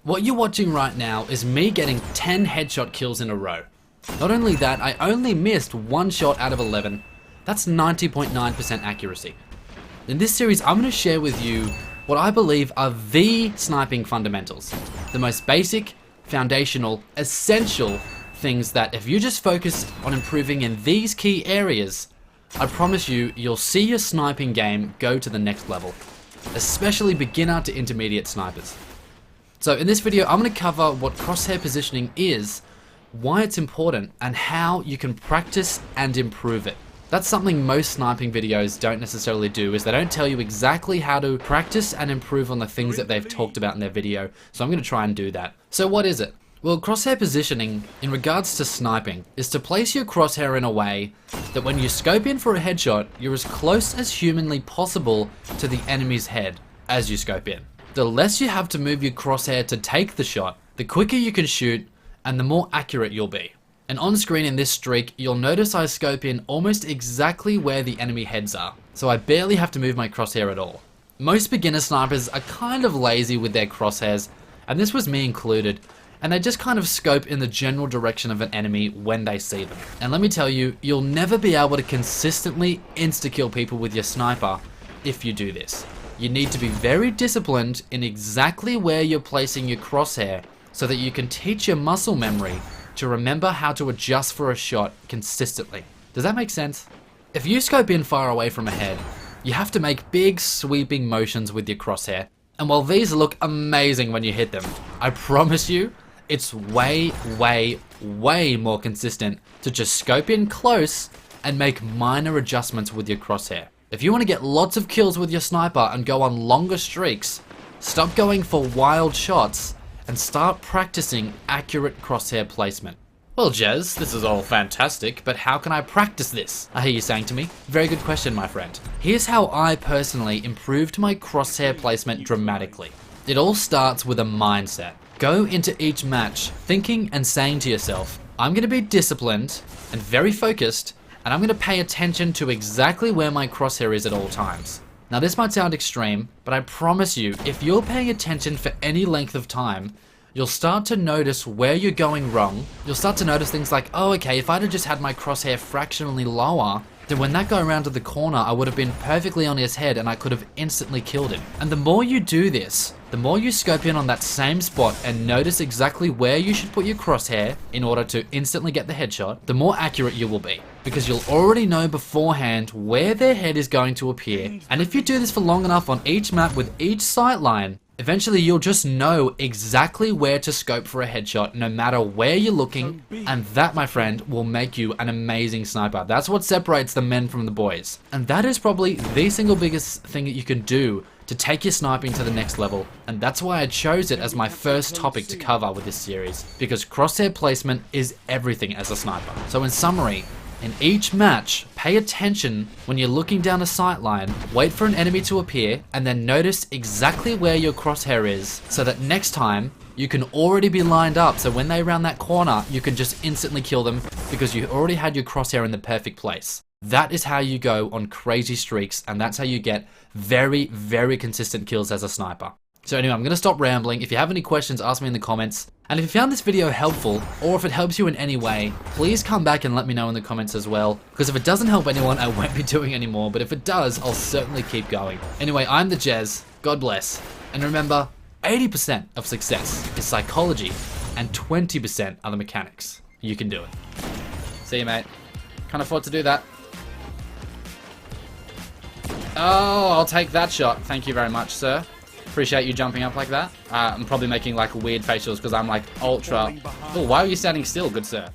What you're watching right now is me getting 10 headshot kills in a row. Not only that, I only missed one shot out of 11. That's 90.9% accuracy. In this series, I'm going to share with you what I believe are the sniping fundamentals. The most basic, foundational, essential things that if you just focus on improving in these key areas, I promise you, you'll see your sniping game go to the next level. Especially beginner to intermediate snipers. So in this video, I'm going to cover what crosshair positioning is, why it's important, and how you can practice and improve it. That's something most sniping videos don't necessarily do, is they don't tell you exactly how to practice and improve on the things that they've talked about in their video. So I'm going to try and do that. So what is it? Well, crosshair positioning, in regards to sniping, is to place your crosshair in a way that when you scope in for a headshot, you're as close as humanly possible to the enemy's head as you scope in. The less you have to move your crosshair to take the shot, the quicker you can shoot, and the more accurate you'll be. And on screen in this streak, you'll notice I scope in almost exactly where the enemy heads are, so I barely have to move my crosshair at all. Most beginner snipers are kind of lazy with their crosshairs, and this was me included, and they just kind of scope in the general direction of an enemy when they see them. And let me tell you, you'll never be able to consistently insta-kill people with your sniper if you do this. You need to be very disciplined in exactly where you're placing your crosshair so that you can teach your muscle memory to remember how to adjust for a shot consistently. Does that make sense? If you scope in far away from a head, you have to make big sweeping motions with your crosshair. And while these look amazing when you hit them, I promise you, it's way more consistent to just scope in close and make minor adjustments with your crosshair. If you want to get lots of kills with your sniper and go on longer streaks, stop going for wild shots and start practicing accurate crosshair placement. Well, Jez, this is all fantastic, but how can I practice this? I hear you saying to me. Very good question, my friend. Here's how I personally improved my crosshair placement dramatically. It all starts with a mindset. Go into each match thinking and saying to yourself, I'm going to be disciplined and very focused, and I'm going to pay attention to exactly where my crosshair is at all times. Now this might sound extreme, but I promise you, if you're paying attention for any length of time, you'll start to notice where you're going wrong. You'll start to notice things like, oh okay, if I'd have just had my crosshair fractionally lower, then when that guy around to the corner, I would have been perfectly on his head and I could have instantly killed him. And the more you do this, the more you scope in on that same spot and notice exactly where you should put your crosshair in order to instantly get the headshot, the more accurate you will be. Because you'll already know beforehand where their head is going to appear. And if you do this for long enough on each map with each sight line, eventually you'll just know exactly where to scope for a headshot no matter where you're looking, and that, my friend, will make you an amazing sniper. That's what separates the men from the boys. And that is probably the single biggest thing that you can do to take your sniping to the next level, and that's why I chose it as my first topic to cover with this series, because crosshair placement is everything as a sniper. So in summary, in each match, pay attention when you're looking down a sight line, wait for an enemy to appear, and then notice exactly where your crosshair is, so that next time, you can already be lined up, so when they round that corner, you can just instantly kill them, because you already had your crosshair in the perfect place. That is how you go on crazy streaks, and that's how you get very consistent kills as a sniper. So anyway, I'm going to stop rambling. If you have any questions, ask me in the comments. And if you found this video helpful, or if it helps you in any way, please come back and let me know in the comments as well. Because if it doesn't help anyone, I won't be doing any more. But if it does, I'll certainly keep going. Anyway, I'm the Jez. God bless. And remember, 80% of success is psychology, and 20% are the mechanics. You can do it. See you, mate. Can't afford to do that. Oh, I'll take that shot. Thank you very much, sir. Appreciate you jumping up like that. I'm probably making like weird facials because I'm like ultra... Oh, why are you standing still, good sir?